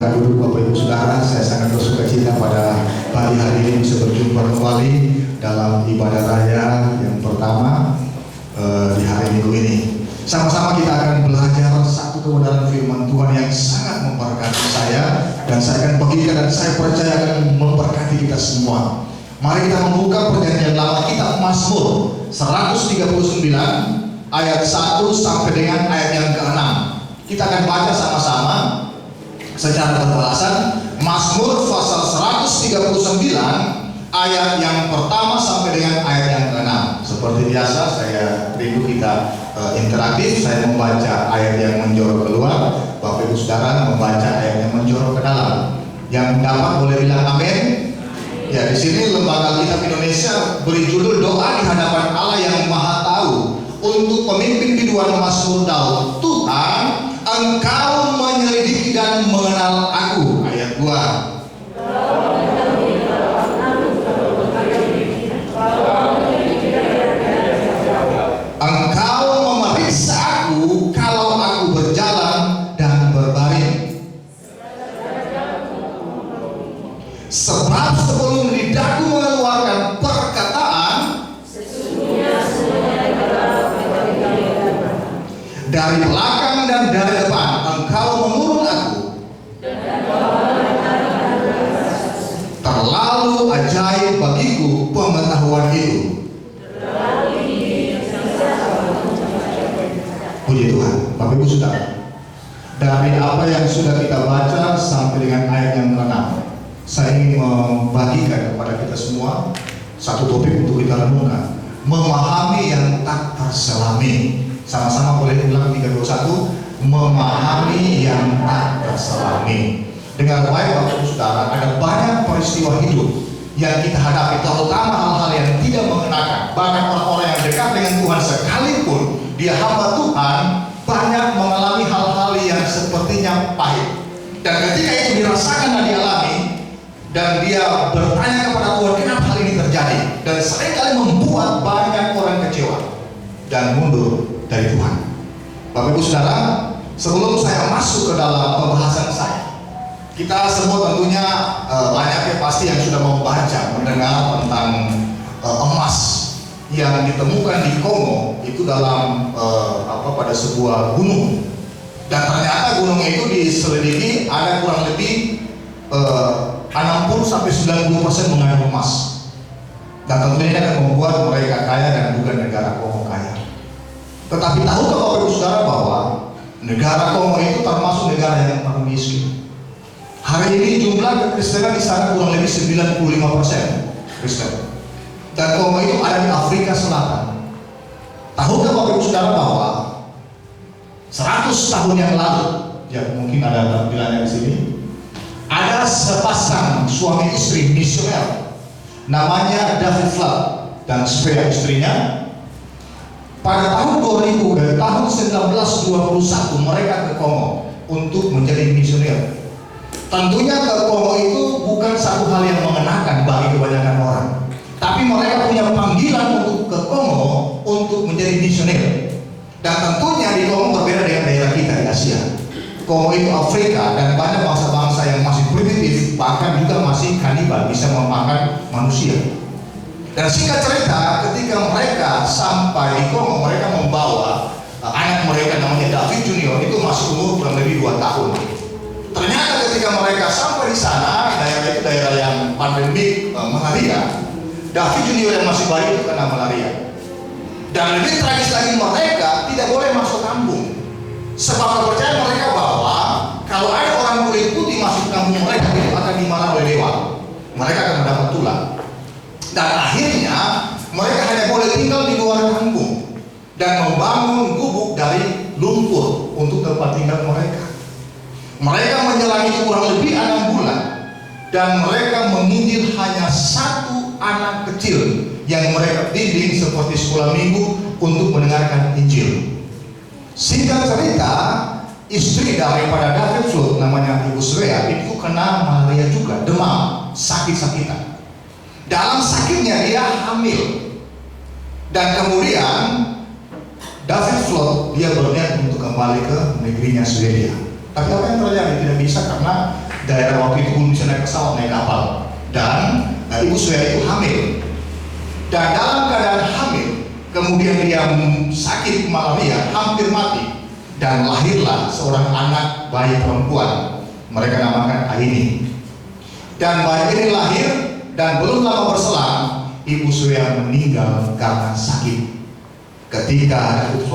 Dulu Bapak Ibu Saudara, saya sangat bersuka cita pada pagi hari ini bisa berjumpa kembali dalam ibadah raya yang pertama di hari Minggu ini. Sama-sama kita akan belajar satu kebenaran firman Tuhan yang sangat memberkati saya, dan saya akan bagikan dan saya percaya akan memberkati kita semua. Mari kita membuka perjanjian lama kitab Mazmur 139 ayat 1 sampai dengan ayat yang ke-6. Kita akan baca sama-sama secara beralasan. Mazmur pasal 139 ayat yang pertama sampai dengan ayat yang ke-6. Seperti biasa saya rindu kita interaktif. Saya membaca ayat yang menjorok keluar, Bapak Ibu Saudara membaca ayat yang menjorok ke dalam. Yang dapat boleh bilang amin. Ya, di sini Lembaga Kitab Indonesia beri judul doa di hadapan Allah yang Maha Tahu untuk pemimpin biduan Mazmur Daud. Tuhan, Engkau menyelidiki dan mengenal aku. Ayat 2. Engkau memeriksa aku kalau aku berjalan dan berbaring. Sebab sebelum lidahku mengeluarkan perkataan, dari belakang dan dari depan Engkau mengurung aku. Terlalu ajaib bagiku pengetahuan itu. Puji Tuhan. Bapak Ibu Saudara, dari apa yang sudah kita baca sampai dengan ayat yang ke-6, saya ingin membagikan kepada kita semua satu topik untuk kita renungkan. Memahami yang tak terselami. Sama-sama boleh ulang 3, 2, 1. Memahami yang tak terselami. Dengan baik Bapak Ibu Saudara, ada banyak peristiwa hidup yang kita hadapi, terutama hal-hal yang tidak mengenakan. Bahkan orang-orang yang dekat dengan Tuhan sekalipun dia hamba Tuhan, banyak mengalami hal-hal yang sepertinya pahit. Dan ketika itu dirasakan dan dialami, dan dia bertanya kepada Tuhan, kenapa hal ini terjadi? Dan seringkali membuat banyak orang kecewa dan mundur dari Tuhan. Bapak Ibu Saudara, sebelum saya masuk ke dalam pembahasan saya, kita semua tentunya banyak ya pasti yang sudah membaca, mendengar tentang emas yang ditemukan di Kongo itu dalam pada sebuah gunung. Dan ternyata gunung itu diselidiki ada kurang lebih 60-90% mengandung emas. Dan tentunya ini akan membuat mereka kaya dan juga negara Kongo kaya. Tetapi tahukah Bapak Ibu Saudara bahwa negara Kongo itu termasuk negara yang paling miskin? Hari ini jumlah kekristenan di sana kurang lebih 95% Kristen. Dan Kongo itu ada di Afrika Selatan. Tahukah Bapak Ibu Saudara bahwa 100 tahun yang lalu, ya mungkin ada tampilannya di sini, ada sepasang suami istri misioner namanya David Flood dan Svea istrinya. Pada tahun 2000 dan tahun 1921 mereka ke Kongo untuk menjadi misioner. Tentunya ke Kongo itu bukan satu hal yang mengenakan bagi kebanyakan orang, tapi mereka punya panggilan untuk ke Kongo untuk menjadi misioner. Dan tentunya di Kongo berbeda dengan daerah kita di Asia. Kongo itu Afrika dan banyak bangsa-bangsa yang masih primitif, bahkan juga masih kanibal, bisa memakan manusia. Dan singkat cerita, ketika mereka sampai di Kongo, mereka membawa anak mereka namanya David Junior, itu masih umur kurang lebih 2 tahun. Ternyata ketika mereka sampai di sana, daerah itu daerah yang pandemik malaria. David Junior yang masih bayi itu kena malaria. Dan lebih tragis lagi, mereka tidak boleh masuk kampung. Sebab kepercayaan mereka bahwa kalau ada orang kulit putih masuk kampung mereka, itu akan dimarah oleh dewa. Mereka akan mendapat tulah. Dan akhirnya mereka hanya boleh tinggal di luar kampung dan membangun gubuk dari lumpur untuk tempat tinggal mereka. Mereka menjalani kurang lebih 6 bulan dan mereka menginjil hanya 1 anak kecil yang mereka bimbing seperti sekolah minggu untuk mendengarkan Injil. Singkat cerita, istri daripada David Flood namanya Ibu Svea itu kena malaria juga, demam, sakit-sakitan. Dalam sakitnya dia hamil. Dan kemudian David Flood dia berniat untuk kembali ke negerinya Swedia. Tapi apa yang terjadi? Tidak bisa karena daerah waktu itu belum bisa naik pesawat, naik kapal. Dan ibu Svea itu hamil. Dan dalam keadaan hamil, kemudian dia sakit malaria, hampir mati. Dan lahirlah seorang anak bayi perempuan. Mereka namakan Aini. Dan bayi ini lahir dan belum lama berselang, ibu Svea meninggal karena sakit. Ketika David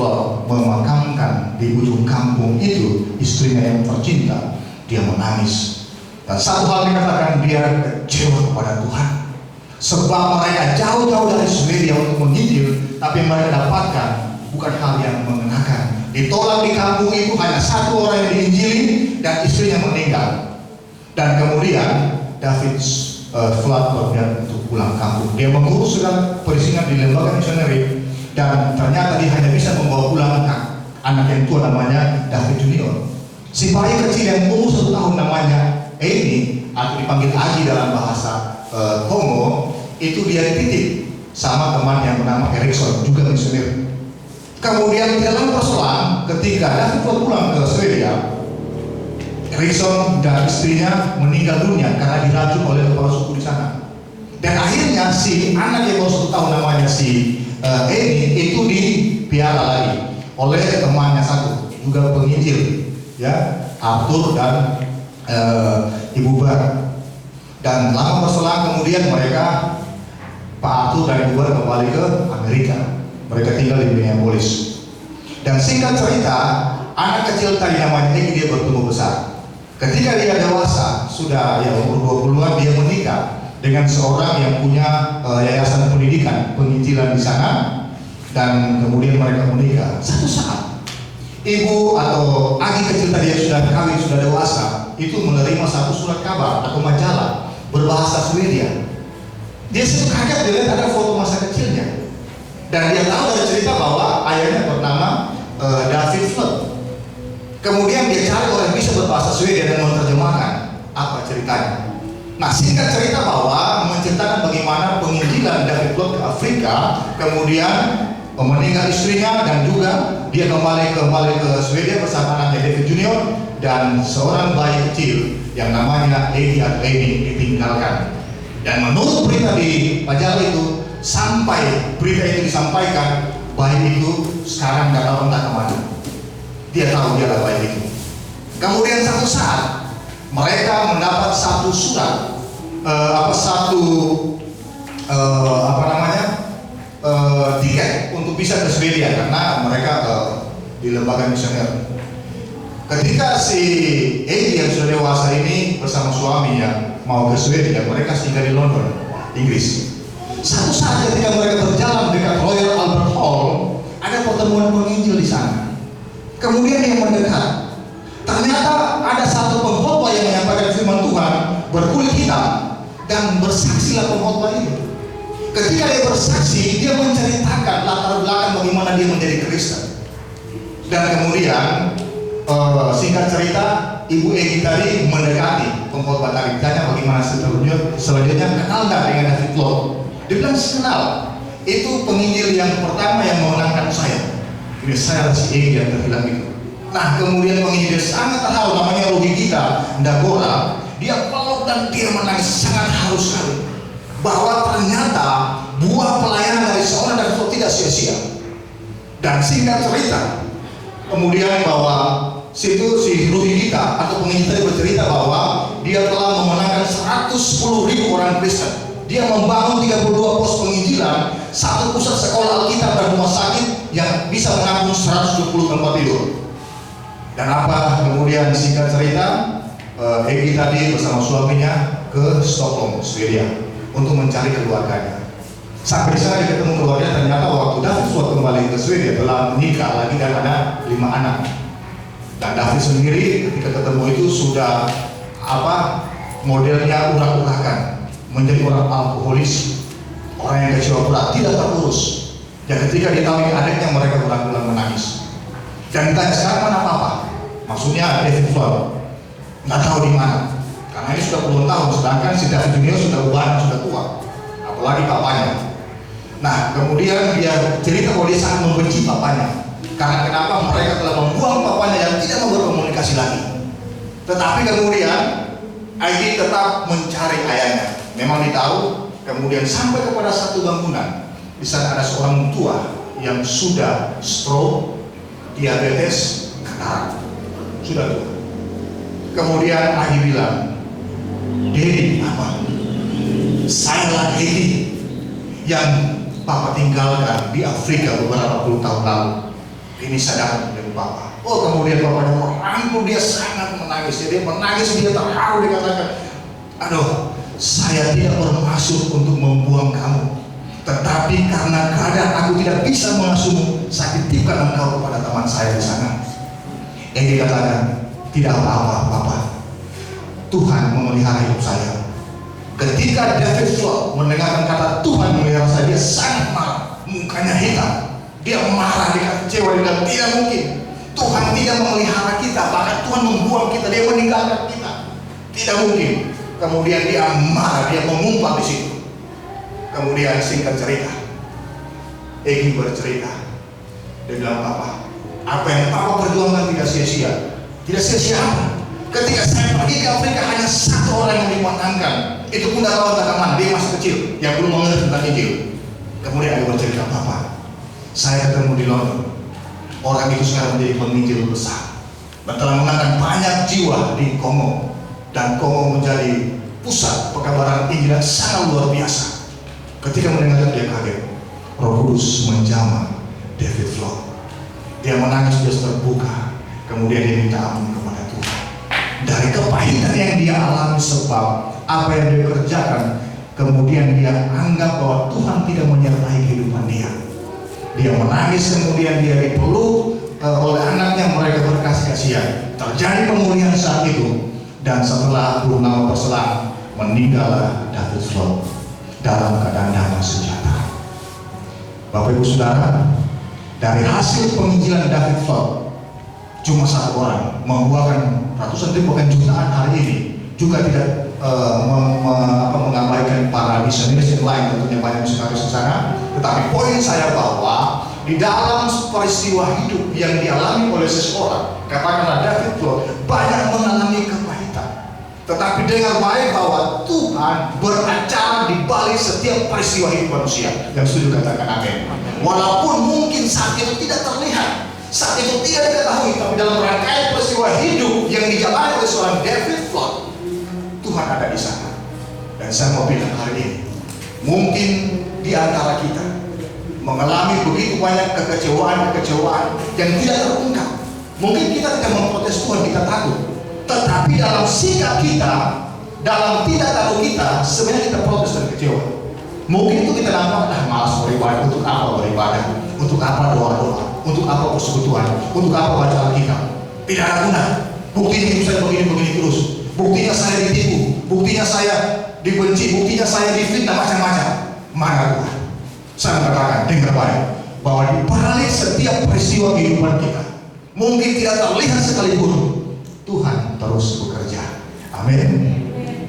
memakamkan di ujung kampung itu istrinya yang tercinta, dia menangis. Dan satu hal dikatakan, dia kecewa kepada Tuhan. Sebab mereka jauh-jauh dari Swedia untuk menginjil, tapi mereka dapatkan bukan hal yang mengenakan. Ditolak di kampung itu hanya satu orang yang diinjili dan istrinya meninggal. Dan kemudian David berniat untuk pulang kampung. Dia mengurus segala perizinan di lembaga misioneri. Dan ternyata dia hanya bisa membawa pulang anak yang tua namanya David Junior. Si bayi kecil yang umur 1 tahun namanya Amy, atau dipanggil Agi dalam bahasa Kongo, itu dia dititip sama teman yang bernama Erikson, juga misioner. Kemudian dalam persoalan ketika David pulang ke Swedia, Erikson dan istrinya meninggal dunia karena diracun oleh kepala suku di sana. Dan akhirnya si anak yang baru 1 tahun namanya si Amy itu dipiara lagi oleh temannya satu, juga penginjil, ya, Arthur dan Ibu Bar. Dan lama berselang kemudian mereka, Pak Arthur dan Ibu Bar kembali ke Amerika. Mereka tinggal di Minneapolis. Dan singkat cerita, anak kecil tadi namanya Amy dia bertumbuh besar. Ketika dia dewasa, sudah ya umur 20-an, dia menikah dengan seorang yang punya yayasan pendidikan penginjilan di sana, dan kemudian mereka menikah. Satu saat ibu atau Agi kecil tadi yang sudah kawin, sudah dewasa, itu menerima satu surat kabar atau majalah berbahasa Swedia. Dia sangat kaget, dia lihat ada foto masa kecilnya, dan dia tahu dari cerita bahwa ayahnya bernama David Flood. Kemudian dia cari orang yang bisa berbahasa Swedia dan menerjemahkan apa ceritanya. Nah, singkat cerita bahwa menceritakan bagaimana penginjilan David Flood ke Afrika, kemudian meninggal istrinya, dan juga dia kembali ke Swedia bersama anaknya David Junior dan seorang bayi kecil yang namanya Edi atau Amy ditinggalkan. Dan menurut berita di majalah itu, sampai berita itu disampaikan, bayi itu sekarang nggak tahu entah kemana. Dia tahu dia adalah bayi itu. Kemudian satu saat mereka mendapat satu surat, tiket untuk bisa ke Swedia karena mereka di lembaga misioner. Ketika si Edi yang sudah dewasa ini bersama suaminya mau ke Swedia, mereka singgah di London, Inggris. Satu saat ketika mereka berjalan dekat Royal Albert Hall, ada pertemuan penginjil di sana. Kemudian dia mendekat. Ternyata ada satu pengkhotbah yang menyampaikan firman Tuhan berkulit hitam, dan bersaksilah pengkhotbah itu. Ketika dia bersaksi, dia menceritakan latar belakang bagaimana dia menjadi Kristen. Dan kemudian singkat cerita, Ibu Egi tadi mendekati pengkhotbah tadi, ditanya bagaimana selanjutnya, kenal nggak dengan David Flood? Dia bilang kenal. Itu penginjil yang pertama yang memenangkan saya. Ini saya si Egi yang terhilang itu. Nah, kemudian penginjil sangat terharu, namanya Rogi kita, Ndagora. Dia peluk dan dia menangis, sangat haru sekali bahwa ternyata buah pelayanan dari seorang David Flood tidak sia-sia. Dan singkat cerita, kemudian bahwa si Rogi kita atau penginjil tadi bercerita bahwa dia telah memenangkan 110.000 orang Kristen. Dia membangun 32 pos penginjilan, satu pusat sekolah Alkitab dan rumah sakit yang bisa menampung 120 tempat tidur. Dan apa kemudian singkat cerita, Egi tadi bersama suaminya ke Stockholm, Swedia untuk mencari keluarganya. Sampai di sana dia ketemu keluarga, ternyata waktu David Flood kembali ke Swedia telah menikah lagi dan ada 5 anak. Dan David sendiri ketika ketemu itu sudah modelnya urak-urakan, menjadi orang alkoholis, orang yang kecewa berat, tidak terurus. Dan ketika ditahui adiknya, mereka berulang-ulang menangis. Dan ditanya sekarang mana papa? Maksudnya David Flood nggak tahu di mana, karena ini sudah puluhan tahun, sedangkan si David Junior sudah ubah, sudah tua, apalagi papanya. Nah, kemudian dia cerita bahwa dia sangat membenci papanya, karena kenapa? Mereka telah membuang papanya yang tidak mau berkomunikasi lagi. Tetapi kemudian Aidit tetap mencari ayahnya. Memang ditaruh, kemudian sampai kepada satu bangunan. Di sana ada seorang tua yang sudah stroke, diabetes, katarak, sudah tua. Kemudian Aidit bilang, "Dedi, apa? Saya lah Dedi yang Papa tinggalkan di Afrika beberapa puluh tahun lalu. Ini saya datang dari Papa." Oh, kemudian bapaknya merangkul dia, sangat menangis. Dia menangis, dia terharu, dikatakan, "Aduh, saya tidak bermaksud untuk membuang kamu. Tetapi karena keadaan aku tidak bisa mengasuhmu, saya titipkan engkau kepada teman saya di sana." Dia katakan, "Tidak apa-apa, Papa. Tuhan memelihara hidup saya." Ketika David Floyd mendengarkan kata Tuhan memelihara saya, dia sangat marah, mukanya hitam. Dia marah, dia kecewa, dia bilang, "Tidak mungkin. Tuhan tidak memelihara kita, bahkan Tuhan membuang kita, dia meninggalkan kita. Tidak mungkin." Kemudian dia marah, dia mengumpat di situ. Kemudian singkat cerita, Egy bercerita, dia bilang, "Papa, apa yang Papa perjuangkan tidak sia-sia." Tidak sia-sia apa? Ketika saya pergi ke Afrika, hanya satu orang yang dimenangkan. Itu pun tidak tahu entah kemana, dia masih kecil, yang belum mengerti tentang Injil. Kemudian dia bercerita, "Papa, saya ketemu di London. Orang itu sekarang menjadi penginjil besar dan telah mengangkat banyak jiwa di Kongo. Dan Kongo menjadi pusat pekabaran Injil yang sangat luar biasa." Ketika mendengarkan, dia kaget. Roh Kudus menjamah David Floyd. Dia menangis, dia terbuka. Kemudian dia minta ampun kepada Tuhan. Dari kepahitan yang dia alami sebab apa yang dia kerjakan, kemudian dia anggap bahwa Tuhan tidak menyertai kehidupan dia. Dia menangis, kemudian dia dipeluk oleh anaknya, mereka berkasih kasihan. Terjadi pemulihan saat itu, dan setelah 10 tahun berselang, meninggallah David Floyd dalam keadaan damai sejahtera. Bapak Ibu Saudara, dari hasil penginjilan David Floyd, cuma satu orang membuahkan ratusan ribu, bahkan jutaan hari ini, juga tidak mengabaikan para misionaris yang lain, tentunya banyak misionaris di sana. Tetapi poin saya bahwa di dalam peristiwa hidup yang dialami oleh seseorang, katakanlah David Floyd, banyak mengalami kepahitan. Tetapi dengar baik bahwa Tuhan beracara di balik setiap peristiwa hidup manusia. Yang setuju katakan amin. Walaupun mungkin saat itu tidak terlihat, saat itu tidak diketahui, tapi dalam rangkaian peristiwa hidup yang dijalani oleh seorang David Floyd, Tuhan ada di sana. Dan saya mau bilang hari ini, mungkin di antara kita mengalami begitu banyak kekecewaan yang tidak terungkap. Mungkin kita tidak memprotes Tuhan, kita takut. Tetapi dalam sikap kita, dalam tidak tahu kita, sebenarnya kita protes dan kecewa. Mungkin itu kita nampak, malas beribadah. Untuk apa beribadah? Untuk apa doa-doa? Untuk apa persekutuan? Untuk apa baca Alkitab? Tidak ada guna. Buktinya hidup saya begini-begini terus. Buktinya saya ditipu, buktinya saya dibenci, buktinya saya difitnah, macam-macam. Mana Tuhan? Saya mengatakan, dengar baik, bahwa di balik setiap peristiwa kehidupan kita, mungkin tidak terlihat sekalipun, Tuhan terus bekerja. Amin.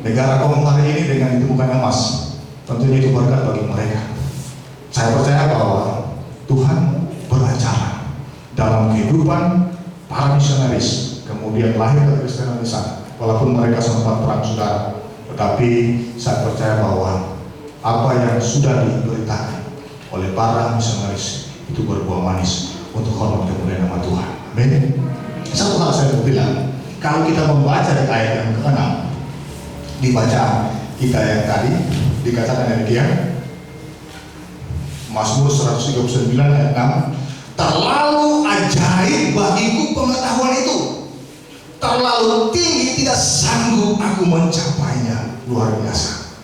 Negara Kongo hari ini dengan ditemukan emas, tentunya itu berkat bagi mereka. Saya percaya bahwa Tuhan beracara dalam kehidupan para misionaris, kemudian lahir kekristenan di sana. Walaupun mereka sempat perang saudara, tetapi saya percaya bahwa apa yang sudah diberitakan oleh para misionaris itu berbuah manis untuk hormat dan kemuliaan nama Tuhan. Amin. Satu hal saya mau bilang, kalau kita membaca di ayat yang ke-6, dibaca kita yang tadi dikatakan demikian, Mazmur 139 ayat 6, "Terlalu ajaib bagiku pengetahuan itu, terlalu tinggi tidak sanggup aku mencapainya." Luar biasa.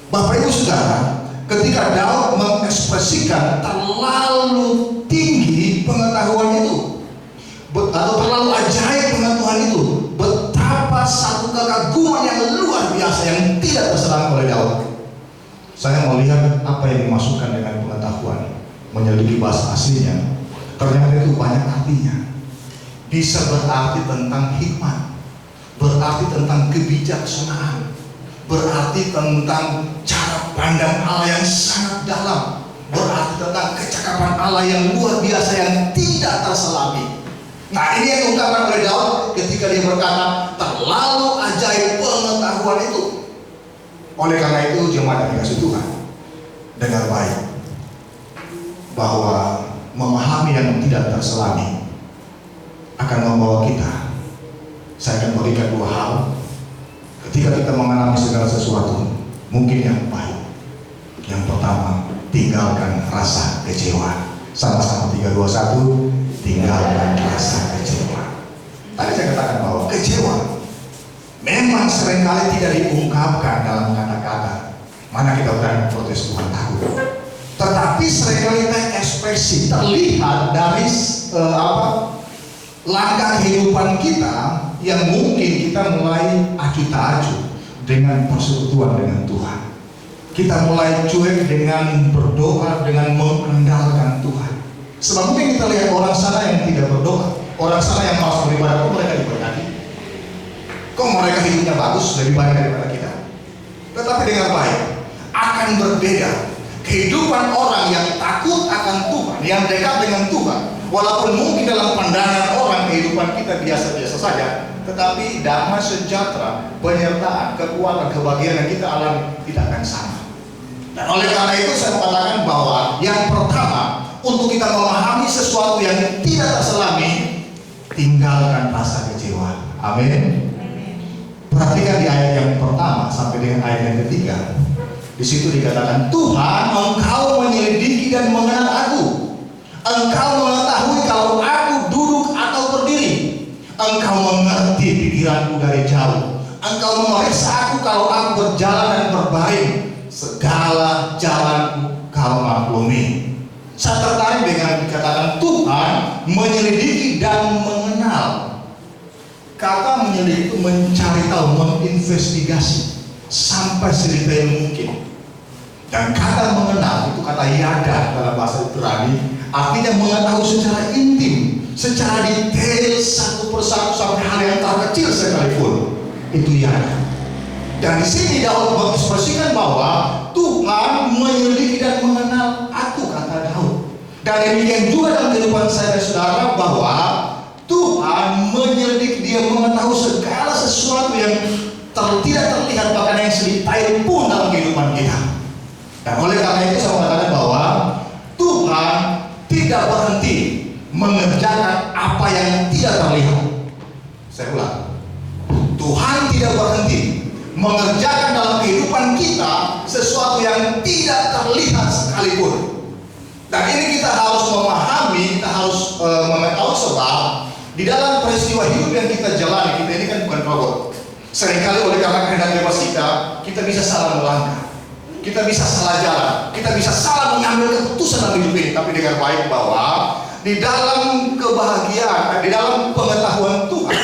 Bapak Ibu Saudara, ketika Daud mengekspresikan terlalu tinggi pengetahuan itu, atau terlalu ajaib pengetahuan itu, betapa satu kekaguman yang luar biasa yang tidak terserang oleh Daud. Saya melihat apa yang dimasukkan dengan pengetahuan, menyelidiki bahasa aslinya, ternyata itu banyak artinya. Bisa berarti tentang hikmat, berarti tentang kebijaksanaan, berarti tentang cara pandang Allah yang sangat dalam, berarti tentang kecakapan Allah yang luar biasa yang tidak terselami. Nah, ini yang diungkapkan oleh Daud ketika dia berkata, terlalu ajaib pengetahuan pengetahuan itu. Oleh karena itu jemaat yang dikasih Tuhan, dengar baik bahwa memahami yang tidak terselami akan membawa kita. Saya akan berikan dua hal ketika kita mengalami segala sesuatu mungkin yang baik. Yang pertama, tinggalkan rasa kecewa. Sama-sama 3, 2, 1. Tinggalkan rasa kecewa. Tadi saya katakan bahwa kecewa memang seringkali tidak diungkapkan dalam kata-kata. Mana kita berani protes Tuhan, takut. Tetapi seringkali ekspresi terlihat dari langkah kehidupan kita yang mungkin kita mulai acuh tak acuh dengan persekutuan dengan Tuhan. Kita mulai cuek dengan berdoa, dengan mengandalkan Tuhan. Sebab mungkin kita lihat orang sana yang tidak berdoa, orang sana yang malas beribadah, kok mereka diberkati? Kok mereka hidupnya bagus, lebih baik daripada kita? Tetapi dengar baik, akan berbeda kehidupan orang yang takut akan Tuhan, yang dekat dengan Tuhan. Walaupun mungkin dalam pandangan orang kehidupan kita biasa-biasa saja, tetapi damai, sejahtera, penyertaan, kekuatan, kebahagiaan yang kita alami tidak akan sama. Dan oleh karena itu saya mengatakan bahwa yang pertama, untuk kita memahami sesuatu yang tidak terselami, tinggalkan rasa kecewa. Amin. Perhatikan di ayat yang pertama sampai dengan ayat yang ketiga. Di situ dikatakan, Tuhan, Engkau menyelidiki dan mengenal aku. Engkau mengetahui kalau aku duduk atau berdiri. Engkau mengerti pikiranku dari jauh. Engkau memeriksa aku kalau aku berjalan dan berbaring. Segala jalanku Kau maklumi. Saya tertarik dengan dikatakan Tuhan menyelidiki dan mengenal. Kata menyelidiki itu mencari tahu, menginvestigasi sampai sedetail mungkin. Dan kata mengenal itu kata yada dalam bahasa Ibrani, artinya mengetahui secara intim, secara detail satu persatu sampai hal yang terkecil sekalipun. Itu yada. Dan di sini Daud mengekspresikan bahwa Tuhan menyelidiki dan mengenal aku, kata Daud. Dan demikian juga dalam kehidupan saya dan saudara, bahwa Tuhan menyelidiki, Dia mengetahui segala sesuatu yang tidak terlihat, bahkan yang sedetail pun dalam kehidupan kita. Dan oleh karena itu saya mengatakan bahwa Tuhan tidak berhenti mengerjakan apa yang tidak terlihat. Saya ulang, Tuhan tidak berhenti mengerjakan dalam kehidupan kita sesuatu yang tidak terlihat sekalipun. Dan ini kita harus memahami, kita harus mengetahui, sebab di dalam peristiwa hidup yang kita jalani, kita ini kan bukan robot. Seringkali oleh karena kehendak bebas kita bisa salah melangkah, kita bisa salah jalan, kita bisa salah mengambil keputusan dalam hidup ini. Tapi dengar baik bahwa di dalam kebahagiaan, di dalam pengetahuan Tuhan,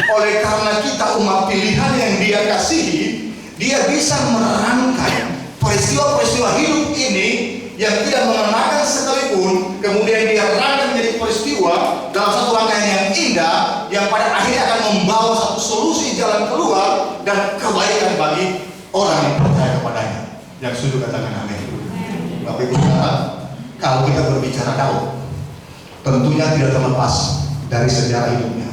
oleh karena kita umat pilihan yang Dia kasihi, Dia bisa merangkai peristiwa-peristiwa hidup ini yang tidak mengenakan sekalipun, kemudian Dia rangkai menjadi peristiwa dalam satu rangkaian yang indah, yang pada akhirnya akan membawa satu solusi jalan keluar dan kebaikan bagi orang yang percaya kepadanya. Yang setuju katakan amin. Bapak Ibu saudara, kalau kita berbicara Daud, tentunya tidak terlepas dari sejarah hidupnya.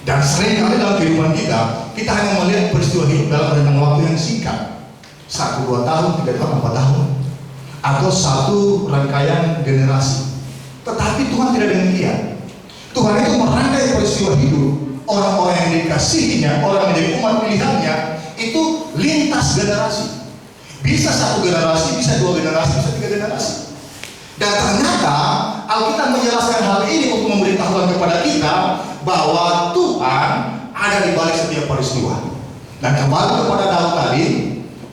Dan seringkali dalam kehidupan kita hanya melihat peristiwa hidup dalam rentang waktu yang singkat, 1-2 tahun, 3 tahun, 4 tahun, atau satu rangkaian generasi. Tetapi Tuhan tidak demikian. Tuhan itu merangkai peristiwa hidup orang-orang yang dikasihinya, orang yang menjadi umat pilihannya, itu lintas generasi. Bisa 1 generasi, bisa 2 generasi, bisa 3 generasi. Dan ternyata Alkitab menjelaskan hal ini untuk memberitahukan kepada kita bahwa Tuhan ada di balik setiap peristiwa. Dan kembali kepada Daud tadi,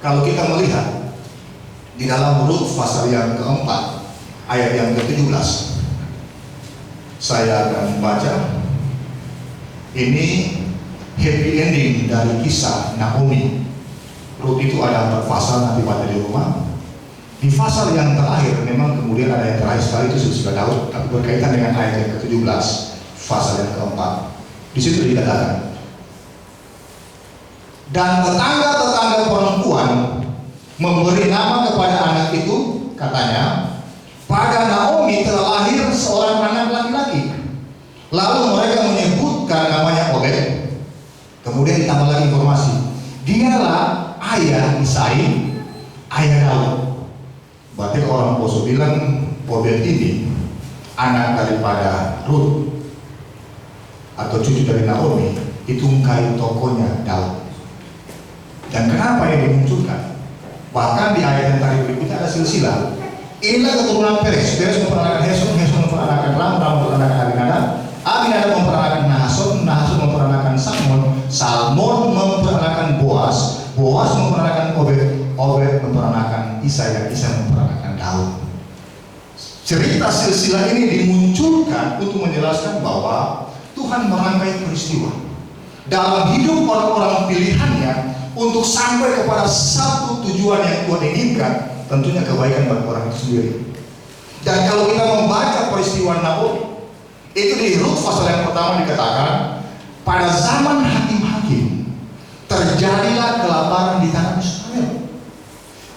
kalau kita melihat di dalam Rut pasal yang keempat, ayat yang ke-17, saya akan baca. Ini happy ending dari kisah Naomi. Rut itu ada 4 pasal, nanti baca di rumah. Di pasal yang terakhir, memang kemudian ada yang terakhir sekali, itu sudah Daud, tapi berkaitan dengan ayat yang ke-17, pasal yang keempat. Di situ dikatakan, dan tetangga-tetangga perempuan memberi nama kepada anak itu, katanya, pada Naomi telah lahir seorang anak laki-laki. Lalu mereka menyebutkan namanya Obed. Kemudian ditambah lagi informasi, dia ayah Isai, ayah Daud. Berarti kalau orang Poso bilang Obed ini anak daripada Ruth atau cucu dari Naomi, itu mengkayu tokohnya Daud. Dan kenapa ini dimunculkan? Bahkan di ayat yang tadi berikutnya ada silsilah. Inilah keturunan Peres. Peres memperanakan Hesron, Hesron memperanakan Ram, Ram memperanakan Aminadab, Aminadab memperanakan Nahason, Nahason memperanakan Salmon, Salmon memperanakan Boas, Boas memperanakan Obed, Obed memperanakan Isai, dan Isai memperanakan Daud. Cerita silsilah ini dimunculkan untuk menjelaskan bahwa Tuhan merangkai peristiwa dalam hidup orang-orang pilihannya untuk sampai kepada satu tujuan yang Tuhan inginkan, tentunya kebaikan bagi orang itu sendiri. Dan kalau kita membaca peristiwa Naomi, itu di Rut pasal yang pertama dikatakan, pada zaman hakim-hakim terjadilah kelaparan di tanah Israel.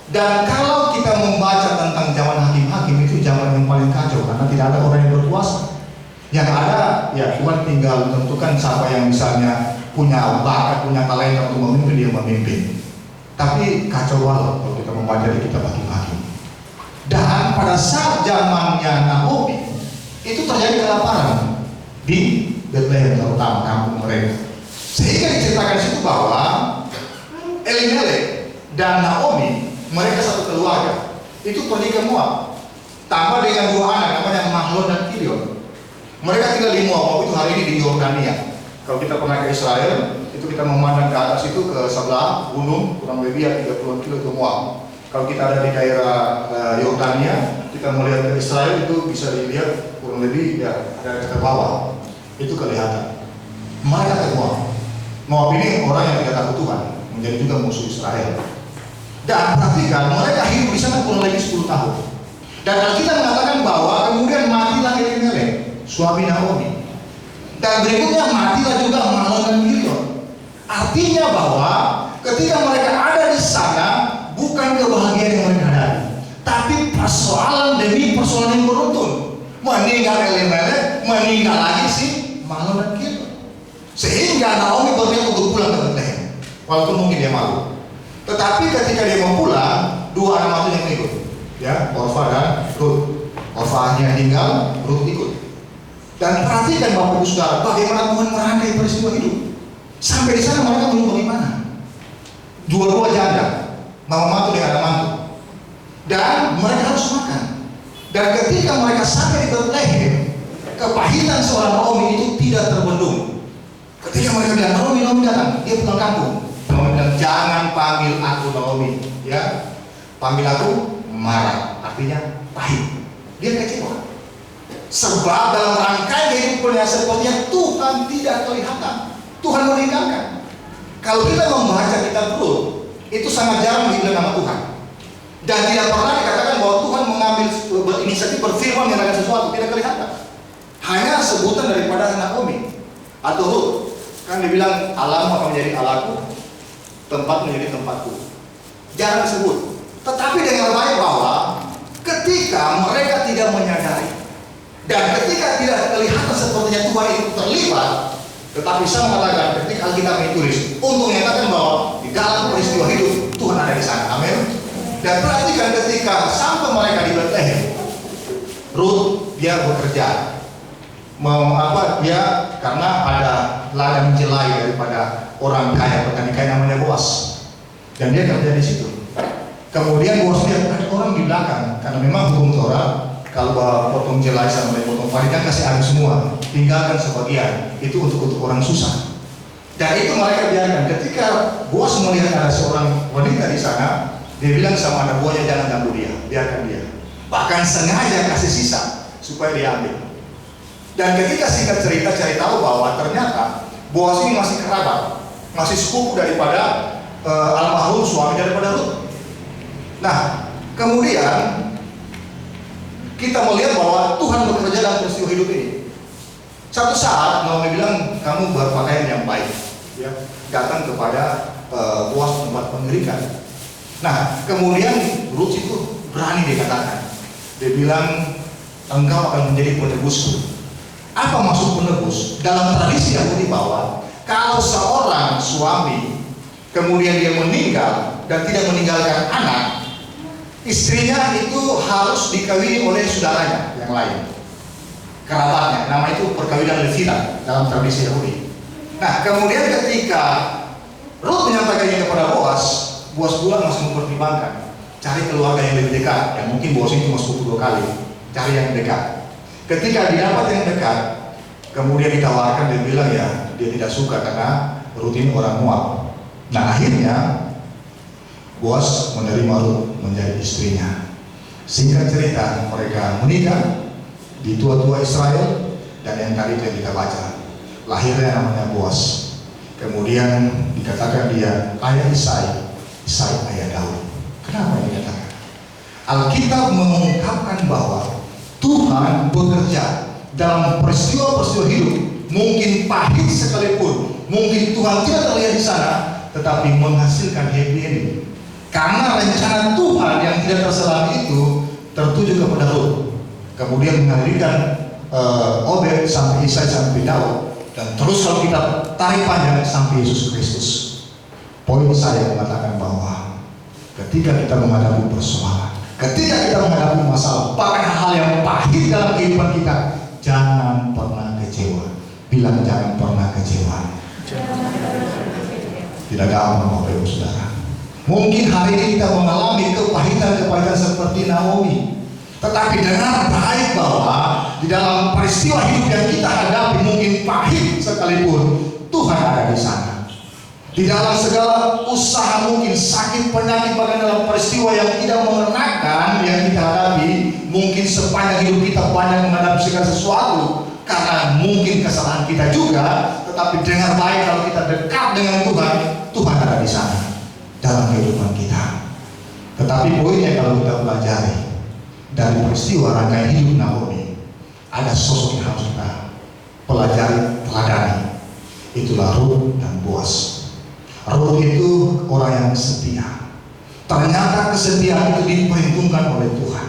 Dan kalau kita membaca tentang zaman hakim-hakim, itu zaman yang paling kacau karena tidak ada orang yang berkuasa. Yang ada ya Tuhan tinggal tentukan siapa yang misalnya punya bakat, punya talenta untuk memimpin, dia memimpin. Tapi kacau balau kalau kita membaca di kitab hakim-hakim. Dan pada saat zamannya Naomi, itu terjadi kelaparan di Bethlehem, terutama kampung mereka. Sehingga diceritakan di situ bahwa Elimelek dan Naomi, mereka satu keluarga, itu pergi ke Moab, tambah dengan dua anak namanya Mahlon dan Kilion. Mereka tinggal di Moab, itu hari ini di Yordania. Kalau kita pernah ke Israel, itu kita memandang ke atas itu ke sebelah gunung, kurang lebih ya 30 kilo ke Moab. Kalau kita ada di daerah Yordania, kita melihat ke Israel itu bisa dilihat kurang lebih ya ada ke bawah, itu kelihatan. Mereka ke Moab. Moab ini orang yang tidak takut Tuhan, menjadi juga musuh Israel. Dan perhatikan, mereka hidup di sana kurang lebih 10 tahun. Dan Alkitab mengatakan bahwa kemudian matilah Elimelek, suami Naomi. Dan berikutnya matilah juga Mahlon dan Kilion. Artinya bahwa ketika mereka ada di sana, bukan kebahagiaan yang mereka hadapi, tapi persoalan demi persoalan yang beruntun. Meninggal Elimelek, meninggal lagi si Mahlon dan Kilion. Sehingga Naomi berniat untuk pulang ke Bethlehem, walaupun mungkin dia malu. Tetapi ketika dia mau pulang, dua anak mantunya yang ikut, ya, Orfa dan Ruth. Orfa hanya tinggal, Ruth ikut. Dan perhatikan Bapak Ibu Saudara, bagaimana Tuhan merangkai peristiwa hidup. Sampai di sana mereka belum bagaimana. Dua-dua janda, mama mantu dengan anak mantu. Dan mereka harus makan. Dan ketika mereka sampai di Bethlehem, kepahitan seorang Naomi itu tidak terbendung. Ketika mereka bilang, Naomi datang, dia pulang kampung. Naomi bilang, jangan panggil aku Naomi, ya, panggil aku Mara, artinya pahit. Dia kecewa. Sebab dalam rangkaian kehidupan yang sepertinya Tuhan tidak kelihatan, Tuhan meninggalkan. Kalau kita membaca kitab Rut, itu sangat jarang dibilang nama Tuhan. Dan tidak pernah dikatakan bahwa Tuhan mengambil inisiatif berfirman mengenai sesuatu, tidak kelihatan. Hanya sebutan daripada Naomi atau Rut. Kan dibilang alam akan menjadi Allahku, tempat menjadi tempatku. Jarang disebut. Tetapi dengan baik bahwa ketika mereka tidak menyadari dan ketika tidak kelihatan sepertinya Tuhan itu terlibat, tetapi saya mengatakan ketika Alkitab ditulis untuk menyatakan bahwa di dalam peristiwa hidup Tuhan ada di sana. Amin. Dan perhatikan ketika sampai mereka di Bethlehem, Ruth dia bekerja. Dia karena ada ladang jelai daripada orang kaya petani kaya namanya Boas, dan dia kerja di situ. Kemudian Boas lihat ada orang di belakang, karena memang hukum Torah kalau potong jelai sama potong padi kan kasih habis semua, tinggalkan sebagian itu untuk orang susah. Dan itu mereka biarkan. Ketika Boas melihat ada seorang wanita di sana, dia bilang sama anak buahnya, jangan ganggu dia, biarkan dia. Bahkan sengaja kasih sisa supaya dia ambil. Dan ketika singkat cerita cari tahu bahwa ternyata Boas ini masih kerabat, masih sepupu daripada almarhum suami daripada Ruth. Nah, kemudian kita melihat bahwa Tuhan bekerja dalam peristiwa hidup ini. Satu saat Naomi bilang, kamu berpakaian yang baik, ya, datang kepada Boas tempat pengirikan. Nah, kemudian Ruth itu berani dikatakan, dia bilang, engkau akan menjadi penebusku. Apa maksud penebus? Dalam tradisi Yahudi bahwa kalau seorang suami kemudian dia meninggal dan tidak meninggalkan anak, istrinya itu harus dikawini oleh saudaranya yang lain, kerabatnya. Nama itu perkawinan Levita dalam tradisi Yahudi. Nah, kemudian ketika Ruth menyampaikan ini kepada Boaz, Boaz pula masih mempertimbangkan, cari keluarga yang lebih dekat, yang mungkin Boaz itu cuma sepupu 2 kali, cari yang dekat. Ketika didapat yang dekat, kemudian ditawarkan, dia bilang ya dia tidak suka karena Ruth ini orang Moab. Nah, akhirnya Boaz menerima Ruth menjadi istrinya. Singkat cerita, mereka menikah di tua-tua Israel, dan yang tadi yang kita baca, lahirnya namanya Boaz. Kemudian dikatakan dia ayah Isai, Isai ayah Daud. Kenapa dikatakan? Alkitab mengungkapkan bahwa Tuhan bekerja dalam peristiwa-peristiwa hidup, mungkin pahit sekalipun, mungkin Tuhan tidak terlihat di sana, tetapi menghasilkan happy ending. Karena rencana Tuhan yang tidak terselami itu tertuju kepada Ruth, kemudian mengalirkan Obed sampai Isai sampai Daud, dan terus kalau kita tarik panjang sampai Yesus Kristus. Poin saya mengatakan bahwa ketika kita menghadapi persoalan, ketika kita menghadapi masalah, bahkan hal yang pahit dalam kehidupan kita, jangan pernah kecewa. Bilang jangan pernah kecewa. Tidak gampang Bapak Ibu Saudara. Mungkin hari ini kita mengalami kepahitan-kepahitan seperti Naomi, tetapi dengar baik bahwa di dalam peristiwa hidup yang kita hadapi, mungkin pahit sekalipun, Tuhan ada di sana. Di dalam segala usaha, mungkin sakit, penyakit, bahkan dalam peristiwa yang tidak mengenakan yang kita hadapi, mungkin sepanjang hidup kita banyak menghadapi segala sesuatu karena mungkin kesalahan kita juga. Tetapi dengar baik, kalau kita dekat dengan Tuhan, Tuhan ada di sana dalam kehidupan kita. Tetapi poinnya, kalau kita pelajari dari peristiwa rangkaian hidup Naomi, ada sosok yang harus kita pelajari, teladani. Itulah Ruth dan Boaz. Ruth itu orang yang setia. Ternyata kesetiaan itu diperhitungkan oleh Tuhan.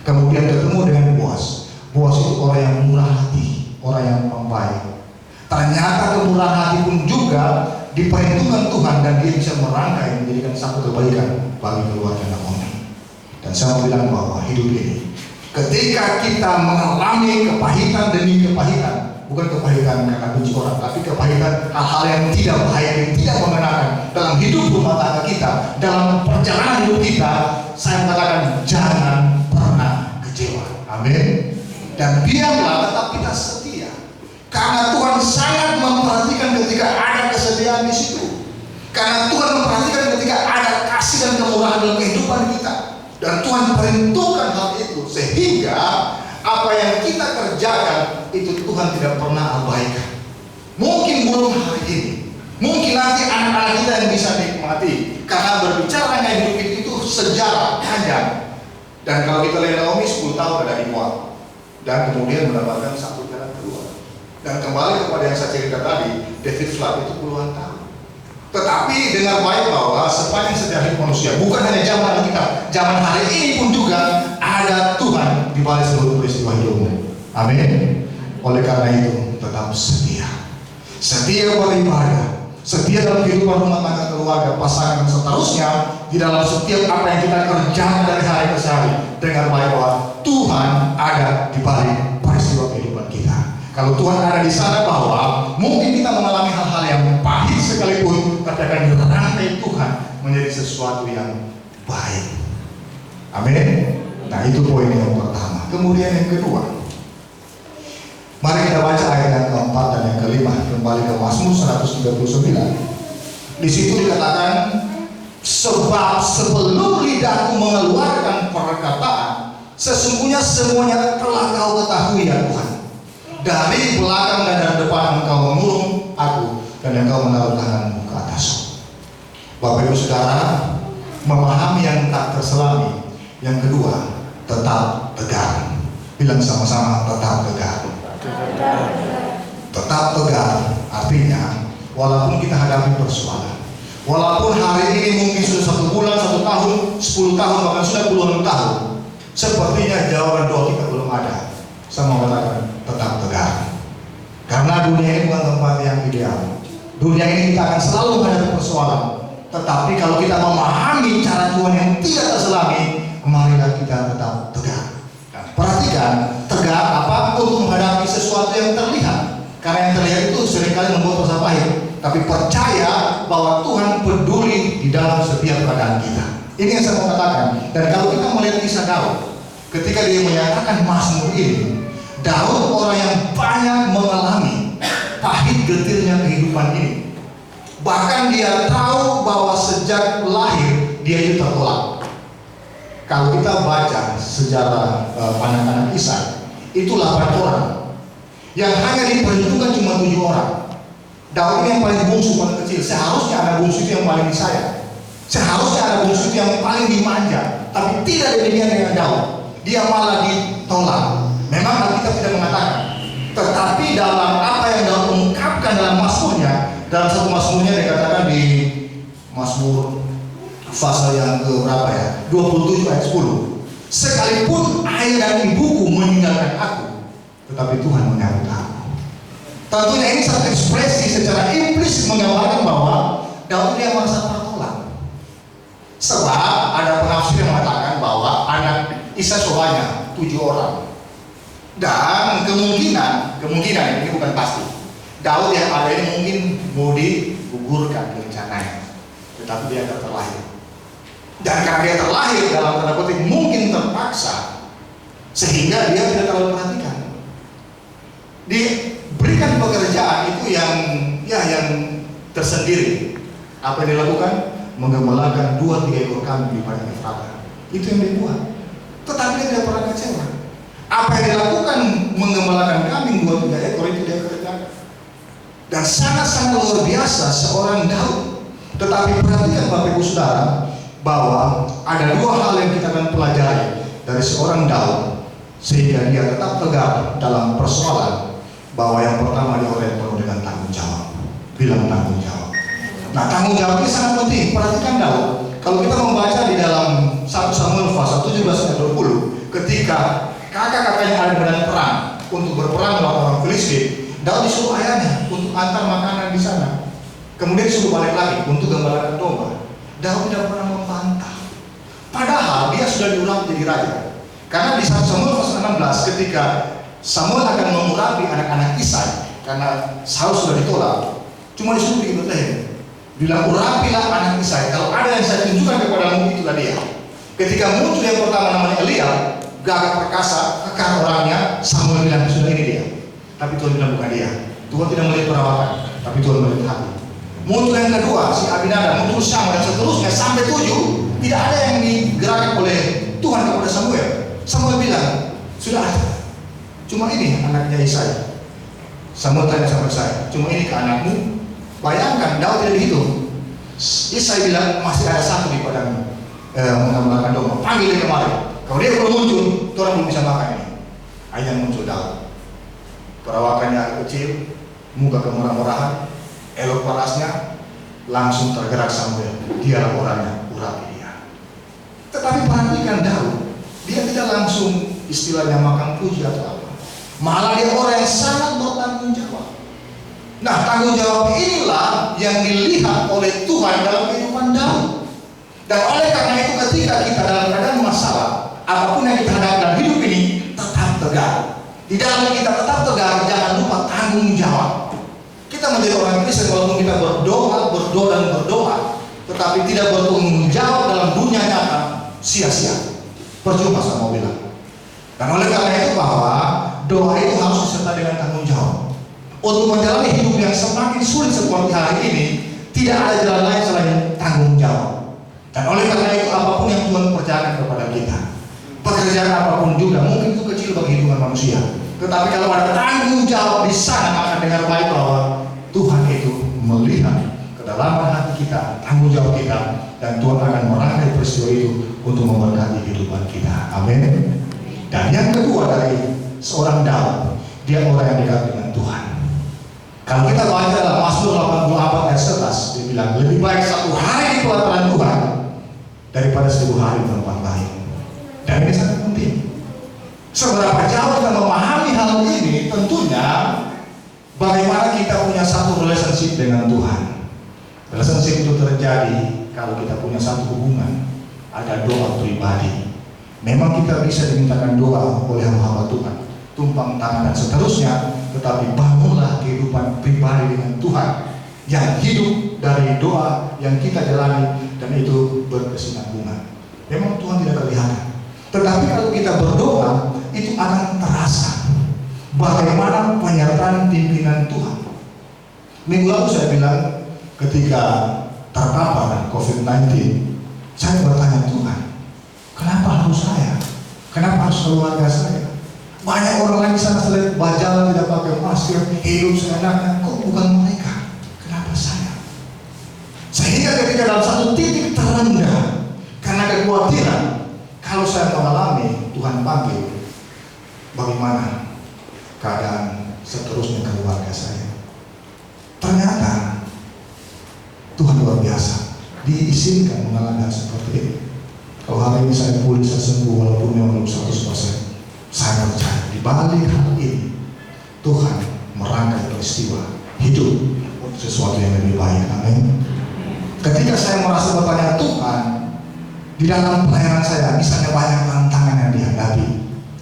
Kemudian ketemu dengan Boaz. Boaz itu orang yang murah hati, orang yang membaik. Ternyata kemurahan hati pun juga diperhitungkan Tuhan, dan dia bisa merangkai menjadikan satu kebaikan bagi keluarga Naomi. Dan saya mau bilang bahwa hidup ini, ketika kita mengalami kepahitan demi kepahitan, bukan kepahitan karena benci orang, tapi kepahitan hal-hal yang tidak baik, yang tidak mengenakan dalam hidup rumah tangga kita, dalam perjalanan hidup kita, saya mengatakan jangan pernah kecewa. Amin. Dan biarlah tetap kita setia, karena Tuhan sangat memperhatikan ketika ada kesetiaan di situ. Karena Tuhan memperhatikan ketika ada kasih dan kemurahan dalam kehidupan kita. Dan Tuhan perhitungkan hal itu, sehingga apa yang kita kerjakan itu Tuhan tidak pernah abaikan. Mungkin belum hari ini, mungkin nanti anak-anak kita yang bisa nikmati, karena berbicara dengan hidup itu sejarah panjang. Dan kalau kita lihat Naomi 10 tahun ada di Moab, dan kemudian mendapatkan satu jalan keluar. Dan kembali kepada yang saya cerita tadi, David Flood itu puluhan tahun. Tetapi dengar baik bahwa sepanjang sejarah hidup manusia, bukan hanya zaman kita, zaman hari ini pun juga ada Tuhan di balik seluruh peristiwa hidupmu. Amin. Oleh karena itu, tetap setia. Setia beribadah, setia dalam kehidupan rumah tangga, keluarga, pasangan, dan seterusnya. Di dalam setiap apa yang kita kerjakan dari hari ke hari, dengar baik bahwa Tuhan ada di balik peristiwa kehidupan kita. Kalau Tuhan ada di sana, bahwa mungkin kita mengalami hal-hal yang pahit sekalipun, tapi akan dirangkai Tuhan menjadi sesuatu yang baik. Amin. Nah, itu poin yang pertama. Kemudian yang kedua, mari kita baca ayat yang keempat dan yang kelima. Kembali ke Mazmur 139. Di situ dikatakan, sebab sebelum lidahku mengeluarkan perkataan, sesungguhnya semuanya telah kau ketahui ya Tuhan. Dari belakang dan dari depan engkau mengurung aku, dan engkau menaruh tanganmu ke atasku. Bapak Ibu Saudara, memahami yang tak terselami. Yang kedua, tetap tegar. Bilang sama-sama, tetap tegar. Tetap tegar artinya, walaupun kita hadapi persoalan, walaupun hari ini mungkin sudah 1 bulan, 1 tahun, 10 tahun, bahkan sudah puluhan tahun, sepertinya jawaban doa kita belum ada. Saya mau katakan, tetap tegar. Karena dunia ini bukan tempat yang ideal. Dunia ini kita akan selalu menghadapi persoalan. Tetapi kalau kita memahami cara Tuhan yang tidak terselangi, marilah kita tetap tegak. Perhatikan, tegak apa? Untuk menghadapi sesuatu yang terlihat. Karena yang terlihat itu seringkali membuat rasa pahit. Tapi percaya bahwa Tuhan peduli di dalam setiap keadaan kita. Ini yang saya mau katakan. Dan kalau kita melihat kisah Daud, ketika dia menyatakan Mazmur ini, Daud orang yang banyak mengalami pahit getirnya kehidupan ini. Bahkan dia tahu bahwa sejak lahir dia itu tertolak. Kalau kita baca sejarah anak-anak Ishak, itu 8 orang yang hanya diperhitungkan cuma 7 orang. Daud ini yang paling bungsu, paling kecil. Seharusnya anak bungsu itu yang paling disayang. Seharusnya anak bungsu itu yang paling dimanja. Tapi tidak demikian dengan Daud. Dia malah ditolak. Memang Alkitab tidak mengatakan. Tetapi dalam apa yang Daud ungkapkan dalam Mazmurnya, dalam satu Mazmurnya dikatakan di Mazmur pasal yang ke berapa ya? 27 ayat 10. Sekalipun ayah dan ibuku meninggalkan aku, tetapi Tuhan menyambut aku. Tentunya ini satu ekspresi secara implisit menggambarkan bahwa Daud dia merasa tertolak. Sebab ada penafsir yang mengatakan bahwa anak Ishak sebanyak 7 orang. Dan kemungkinan ini bukan pasti. Daud yang ada ini mungkin mau digugurkan rencananya, tetapi dia tak terlahir. Dan karena dia terlahir dalam tanda kutip mungkin terpaksa, sehingga dia tidak terlalu perhatikan. Diberikan pekerjaan itu yang tersendiri. Apa yang dilakukan? Menggembalakan 2-3 ekor kambing di padang Efrata. Itu yang dibuat. Tetapi dia tidak pernah kecewa. Apa yang dilakukan menggembalakan kambing 2-3 ekor itu dia kerjakan. Dan sangat-sangat luar biasa seorang Daud. Tetapi perhatikan Bapak Ibu Saudara, bahwa ada 2 hal yang kita akan pelajari dari seorang Daud sehingga dia tetap tegak dalam persoalan. Bahwa yang pertama dia orang yang penuh dengan tanggung jawab. Bilang tanggung jawab. Nah, tanggung jawab ini sangat penting. Perhatikan Daud. Kalau kita membaca di dalam 1 Samuel pasal 17 ayat 20, ketika kakak-kakaknya ada medan perang untuk berperang melawan orang Filistin, Daud disuruh ayahnya untuk antar makanan di sana. Kemudian disuruh balik lagi untuk gembalakan domba. Daud tidak pernah membantah. Padahal dia sudah diulang menjadi raja. Karena di 1 Samuel pasal 16 ketika Samuel akan mengurapi anak-anak Ishak karena Saul sudah ditolak, cuma disuruh di Betlehem. Bilang urapilah anak Ishak. Kalau ada yang saya tunjukkan kepadamu itulah dia. Ketika muncul yang pertama namanya Eliab, gagah perkasa, kekar orangnya, Samuel bilang sudah ini dia. Tapi Tuhan bilang bukan dia. Tuhan tidak melihat perawakan, tapi Tuhan melihat hati. Muncul yang kedua, si Abinadab, muncul Syama dan seterusnya sampai 7, tidak ada yang digerakkan oleh Tuhan kepada Samuel. Samuel bilang, sudah ada. Cuma ini anaknya Isai. Samuel tanya sama saya, cuma ini ke anakmu? Bayangkan, Daud tidak begitu. Isai bilang, masih ada satu di padang menggembalakan domba. Panggil dia kemari. Kalau dia belum muncul, orang belum bisa makan ini. Akhirnya muncul Daud. Perawakannya agak kecil, muka kemurah-murahan, elok parasnya, langsung tergerak Samuel. Dia orangnya, urapi dia. Tetapi perhatikan Daud, dia tidak langsung istilahnya makan puji atau apa. Malah dia orang yang sangat bertanggung jawab. Nah, tanggung jawab inilah yang dilihat oleh Tuhan dalam kehidupan Daud. Dan oleh karena itu ketika kita dalam keadaan masalah, apapun yang kita hadapi dalam hidup ini, tetap tegak. Di dalam kita tetap tegak, jangan lupa tanggung jawab. Kita menjadi orang Kristen walaupun kita berdoa dan berdoa, tetapi tidak bertanggung jawab dalam dunia nyata, sia-sia. Percuma sama bilang. Dan oleh karena itu bahwa doa itu harus disertai dengan tanggung jawab. Untuk menjalani hidup yang semakin sulit seperti hari ini, tidak ada jalan lain selain tanggung jawab. Dan oleh karena itu apapun yang Tuhan percayakan kepada kita, pekerjaan apapun juga, mungkin itu kecil bagi hidup manusia, tetapi kalau ada tanggung jawab di sana, akan dengar baik bahwa Tuhan itu melihat kedalaman hati kita, tanggung jawab kita, dan Tuhan akan merangkai peristiwa itu untuk memberkati kehidupan kita. Amin. Dan yang kedua dari seorang Daud, dia orang yang dekat dengan Tuhan. Kalau kita baca dalam Mazmur 84 ayat 11, dia bilang lebih baik 1 hari di pelataran Tuhan daripada 1000 hari di tempat lain. Dan ini sangat penting. Seberapa jauh kita memahami hal ini, tentunya bagaimana kita punya satu relationship dengan Tuhan. Relationship itu terjadi kalau kita punya satu hubungan, ada doa pribadi. Memang kita bisa dimintakan doa oleh hamba Tuhan, tumpang tangan dan seterusnya, tetapi bangunlah kehidupan pribadi dengan Tuhan yang hidup dari doa yang kita jalani, dan itu berkesinambungan. Memang Tuhan tidak kelihatan, tetapi kalau kita berdoa, itu akan terasa bagaimana penyertaan pimpinan Tuhan. Minggu lalu saya bilang, ketika terpapar COVID-19, saya bertanya, Tuhan, kenapa harus saya? Kenapa harus keluarga saya? Banyak orang lain di sana selain berjalan tidak pakai masker, hidup seenaknya, kok bukan mereka? Kenapa saya? Sehingga ketika dalam satu titik terendah, karena kekhawatiran, kalau saya mengalami Tuhan panggil, bagaimana keadaan seterusnya keluarga saya? Ternyata Tuhan luar biasa, diizinkan mengalami hal seperti ini. Kalau hari ini saya pulih, saya sembuh, walaupun memang belum 100%, saya percaya di balik hal ini Tuhan merangkai peristiwa hidup untuk sesuatu yang lebih baik. Amin. Ketika saya merasa bertanya, Tuhan, di dalam pelayanan saya misalnya banyak tantangan yang dihadapi,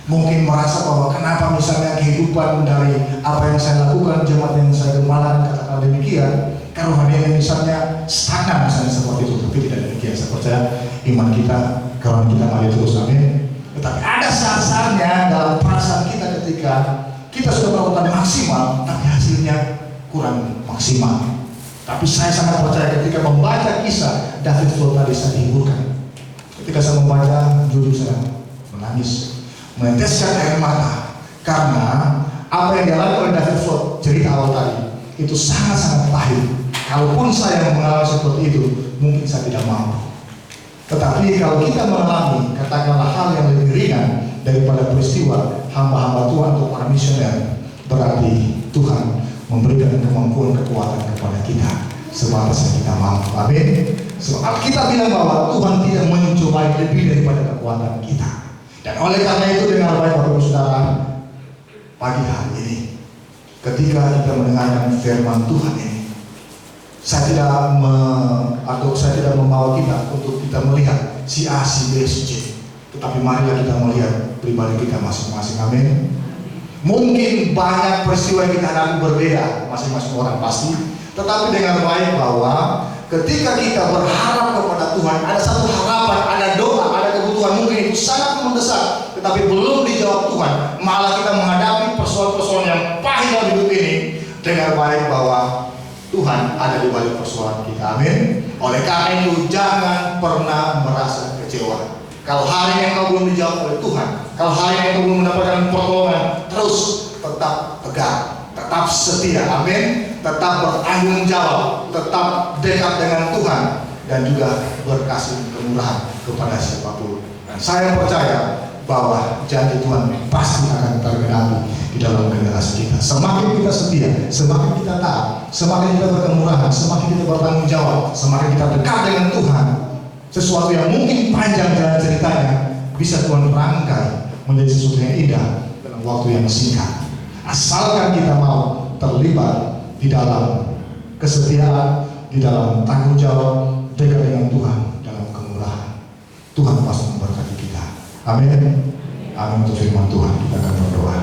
mungkin merasa bahwa kenapa misalnya kehidupan dari apa yang saya lakukan, jemaat yang saya gembalakan, katakan demikian, kalau hari ini misalnya stagnan misalnya seperti itu. Tapi tidak demikian. Saya percaya iman kita, kalau kita maju terus. Amin. Tetapi ada saat-saatnya dalam perasaan kita ketika kita sudah melakukan maksimal, tapi hasilnya kurang maksimal. Tapi saya sangat percaya ketika membaca kisah David Flood tadi, saya dihiburkan. Ketika saya membaca, jujur saya menangis, meneteskan air mata, karena apa yang dialami oleh David Flood cerita awal tadi itu sangat-sangat pahit. Kalaupun saya mengalami seperti itu, mungkin saya tidak mampu. Tetapi kalau kita mengalami, katakanlah hal yang lebih ringan daripada peristiwa hamba-hamba Tuhan atau para misioner, berarti Tuhan memberikan kemampuan, kekuatan kepada kita sebatas yang kita mampu. Amin. Sebab kita bilang bahwa Tuhan tidak mencobai lebih daripada kekuatan kita. Dan oleh karena itu, dengan baik Bapak Ibu Saudara, pagi hari ini, ketika kita mendengarkan firman Tuhan ini, saya tidak membawa kita untuk kita melihat si A, si B, si C, tetapi marilah kita melihat pribadi kita masing-masing. Amin. Mungkin banyak peristiwa yang kita hadapi berbeda, masing-masing orang pasti, tetapi dengan baik bahwa ketika kita berharap kepada Tuhan, ada satu harapan, ada doa, ada kebutuhan mungkin itu sangat mendesak, tetapi belum dijawab Tuhan, malah kita menghadapi persoalan-persoalan yang pahit dalam hidup ini, dengan baik bahwa Tuhan ada di balik persoalan kita. Amin. Oleh karena itu, jangan pernah merasa kecewa. Kalau hari yang kau belum dijawab oleh Tuhan, kalau hari yang kau belum mendapatkan pertolongan, terus tetap tegar, tetap setia. Amin. Tetap bertanggung jawab, tetap dekat dengan Tuhan, dan juga berkasih kemurahan kepada siapapun. Dan saya percaya bahwa janji Tuhan pasti akan tergenapi di dalam generasi kita. Semakin kita setia, semakin kita taat, semakin kita berkemurahan, semakin kita bertanggung jawab, semakin kita dekat dengan Tuhan, sesuatu yang mungkin panjang jalan ceritanya bisa Tuhan rangkai menjadi sesuatu yang indah dalam waktu yang singkat. Asalkan kita mau terlibat di dalam kesetiaan, di dalam tanggung jawab, dekat dengan Tuhan, dalam kemurahan, Tuhan pasti memberkati kita. Amin. Amin. Untuk firman Tuhan, kita akan berdoa.